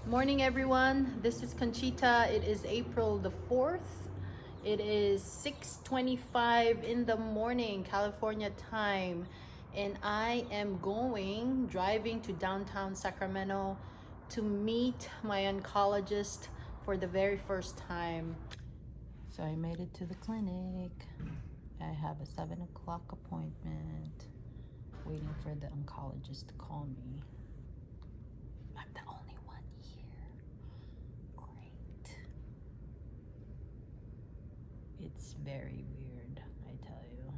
Morning everyone, this is Conchita. It is April the 4th. It is 6:25 in the morning, California time, and I am driving to downtown Sacramento to meet my oncologist for the very first time. So I made it to the clinic. I have a 7 o'clock appointment, waiting for the oncologist to call me. I'm the only one here. Great. It's very weird, I tell you.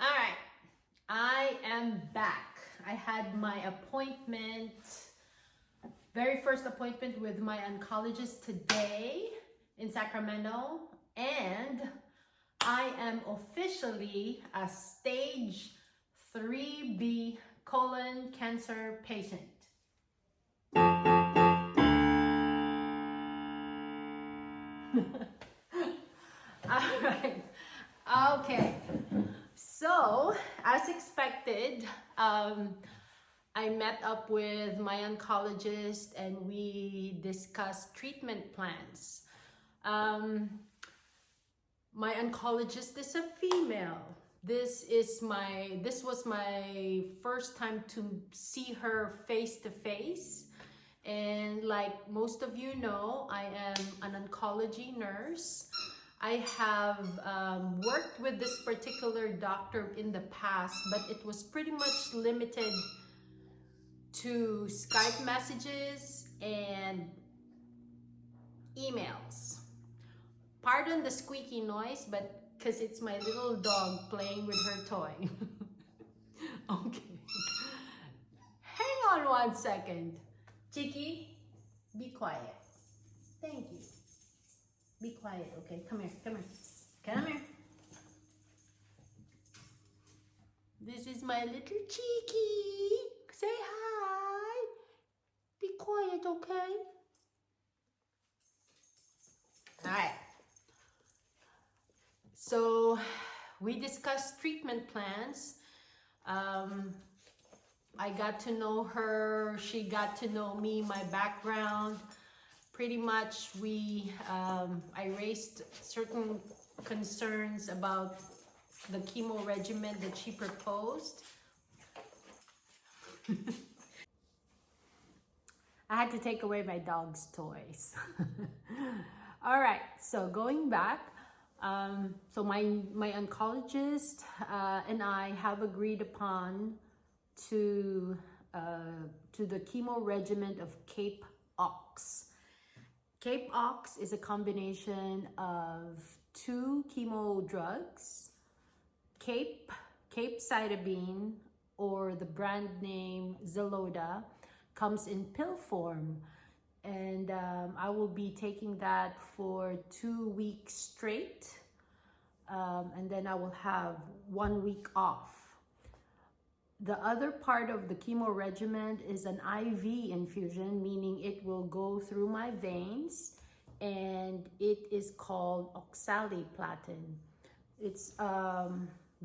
All right, I am back. I had my appointment, very first appointment with my oncologist today in Sacramento, and I am officially a stage 3B colon cancer patient. All right. Okay. So, as expected, I met up with my oncologist and we discussed treatment plans. My oncologist is a female. This was my first time to see her face to face. And like most of you know, I am an oncology nurse. I have worked with this particular doctor in the past, but it was pretty much limited to Skype messages and emails. Pardon the squeaky noise, but because it's my little dog playing with her toy. Okay. Hang on 1 second. Chicky, be quiet. Thank you. Be quiet, okay? Come here, come here. Come here. This is my little Cheeky. Say hi. Be quiet, okay? All right. So we discussed treatment plans. I got to know her. She got to know me, my background. Pretty much I raised certain concerns about the chemo regimen that she proposed. I had to take away my dog's toys. All right, so going back, so my oncologist and I have agreed upon to the chemo regimen of Cape-Ox. Cape-Ox is a combination of 2 chemo drugs, capecitabine, or the brand name Xeloda, comes in pill form. And I will be taking that for 2 weeks straight. And then I will have 1 week off. The other part of the chemo regimen is an IV infusion, meaning it will go through my veins, and it is called oxaliplatin. It's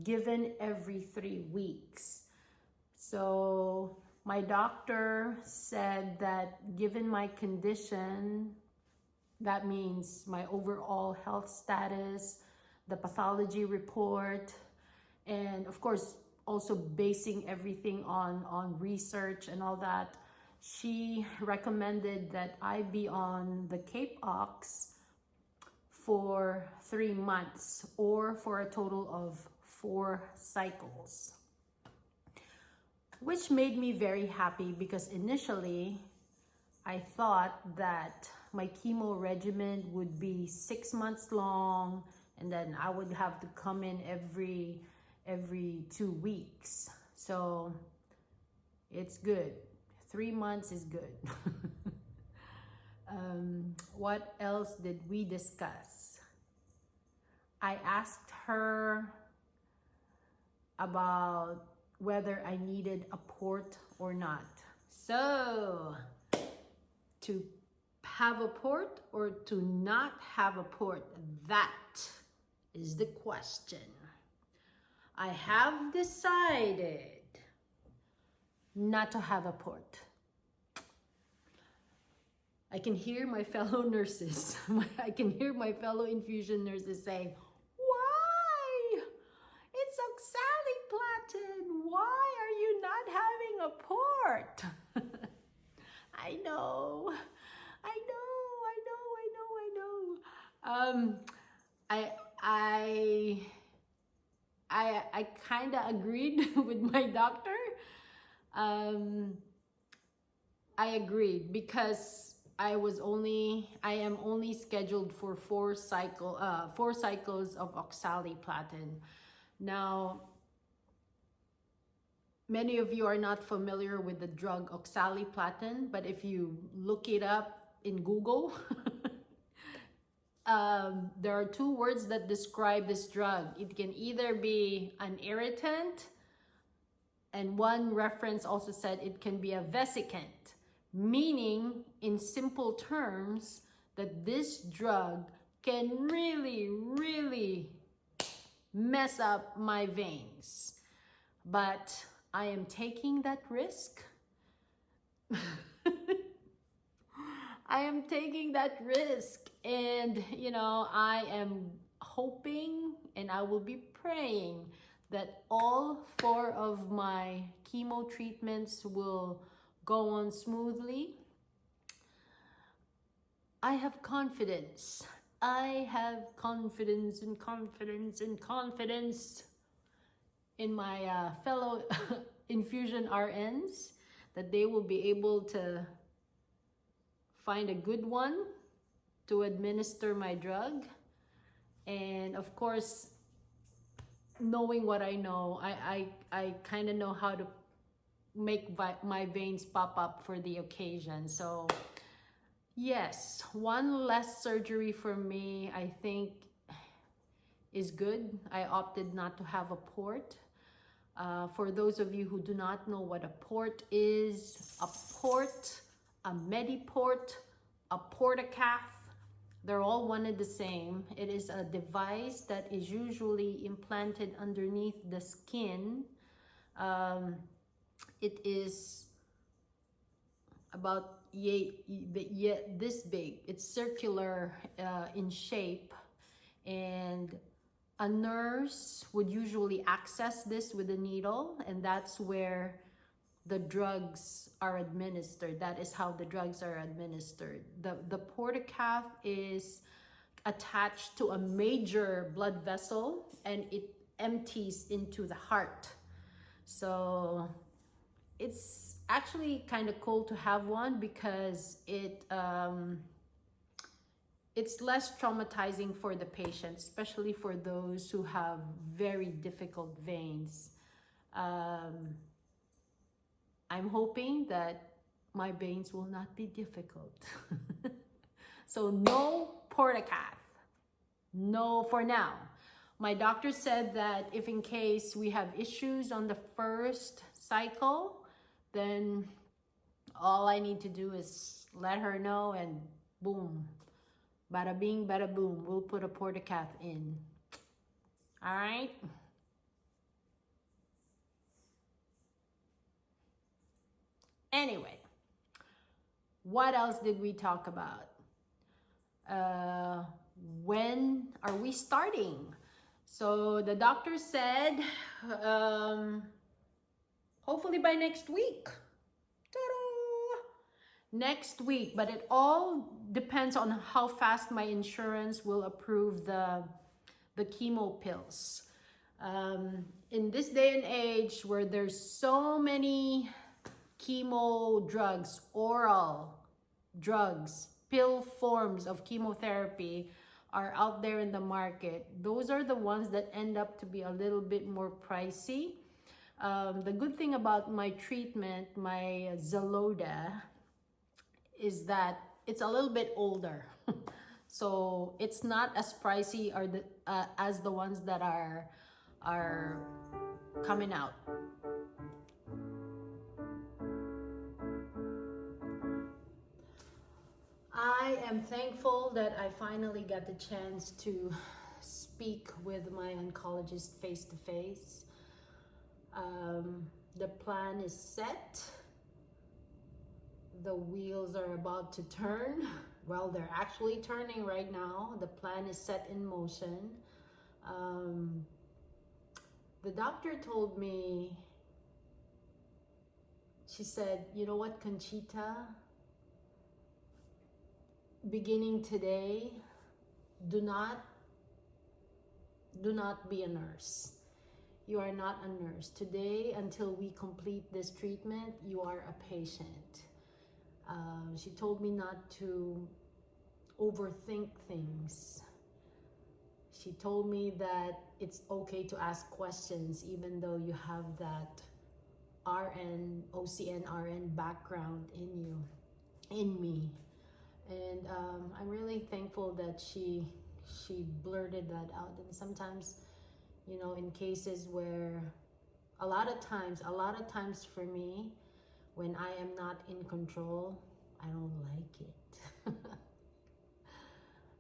given every 3 weeks. So my doctor said that given my condition, that means my overall health status, the pathology report, and of course, also basing everything on research and all that, she recommended that I be on the Cape-Ox for 3 months or for a total of 4 cycles. Which made me very happy because initially I thought that my chemo regimen would be 6 months long and then I would have to come in every 2 weeks. So it's good. 3 months is good. What else did we discuss? I asked her about whether I needed a port or not. So to have a port or to not have a port? That is the question. I have decided not to have a port. I can hear my fellow nurses, I can hear my fellow infusion nurses saying, why? It's oxaliplatin. Why are you not having a port? I know. I kind of agreed with my doctor. I agreed because I am only scheduled for 4 cycles of oxaliplatin. Now, many of you are not familiar with the drug oxaliplatin, but if you look it up in Google, there are 2 words that describe this drug. It can either be an irritant, and one reference also said it can be a vesicant, meaning in simple terms that this drug can really mess up my veins. But I am taking that risk. I am taking that risk, and you know, I am hoping and I will be praying that all 4 of my chemo treatments will go on smoothly. I have confidence. I have confidence in my fellow infusion RNs that they will be able to find a good one to administer my drug. And of course, knowing what I know, I kind of know how to make my veins pop up for the occasion. So yes, 1 less surgery for me, I think, is good. I opted not to have a port. For those of you who do not know what a port is, a Mediport, a portacath, they're all one and the same. It is a device that is usually implanted underneath the skin. It is about this big. It's circular in shape, and a nurse would usually access this with a needle, and that's where the drugs are administered. That is how the drugs are administered. The portacath is attached to a major blood vessel, and it empties into the heart. So it's actually kind of cool to have one because it's less traumatizing for the patient, especially for those who have very difficult veins. I'm hoping that my veins will not be difficult. So no portacath, no for now. My doctor said that if in case we have issues on the first cycle, then all I need to do is let her know, and boom, bada bing, bada boom, we'll put a portacath in. All right? Anyway, what else did we talk about? When are we starting? So the doctor said, hopefully by next week. Ta-da! Next week, but it all depends on how fast my insurance will approve the chemo pills. In this day and age where there's so many chemo drugs, oral drugs, pill forms of chemotherapy are out there in the market, those are the ones that end up to be a little bit more pricey. The good thing about my treatment, my Zaloda, is that it's a little bit older. So it's not as pricey as the ones that are coming out. I am thankful that I finally got the chance to speak with my oncologist face to face. The plan is set. The wheels are about to turn. Well, they're actually turning right now. The plan is set in motion. The doctor told me, she said, you know what, Conchita? Beginning today, do not be a nurse. You are not a nurse. Today, until we complete this treatment, you are a patient. She told me not to overthink things. She told me that it's okay to ask questions even though you have that RN, OCN, RN background in you, in me. And I'm really thankful that she blurted that out. And sometimes, you know, in cases where a lot of times for me, when I am not in control, I don't like it.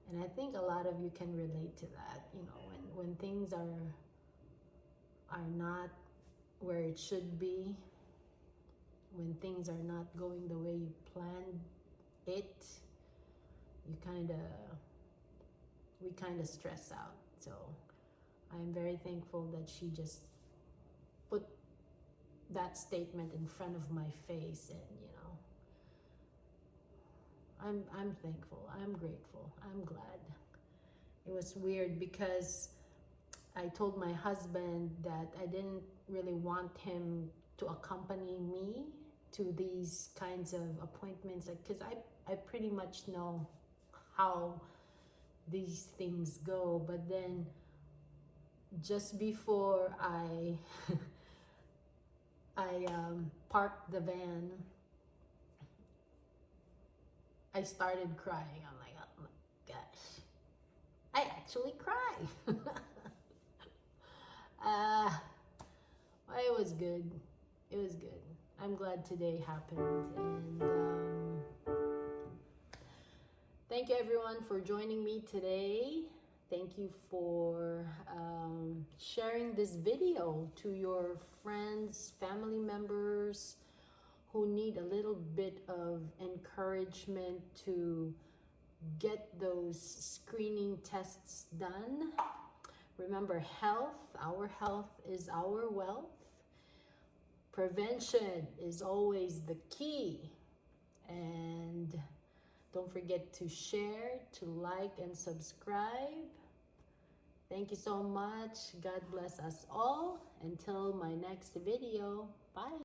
And I think a lot of you can relate to that. You know, when things are not where it should be, when things are not going the way you planned it, we kind of stress out. So I'm very thankful that she just put that statement in front of my face, and you know, I'm thankful, I'm grateful, I'm glad. It was weird because I told my husband that I didn't really want him to accompany me to these kinds of appointments, because I pretty much know how these things go. But then just before I parked the van, I started crying. I'm like, oh my gosh, I actually cry. It was good. It was good. I'm glad today happened. And thank you everyone for joining me today. Thank you for sharing this video to your friends, family members who need a little bit of encouragement to get those screening tests done. Remember, our health is our wealth. Prevention is always the key. And don't forget to share, to like, and subscribe. Thank you so much. God bless us all. Until my next video. Bye.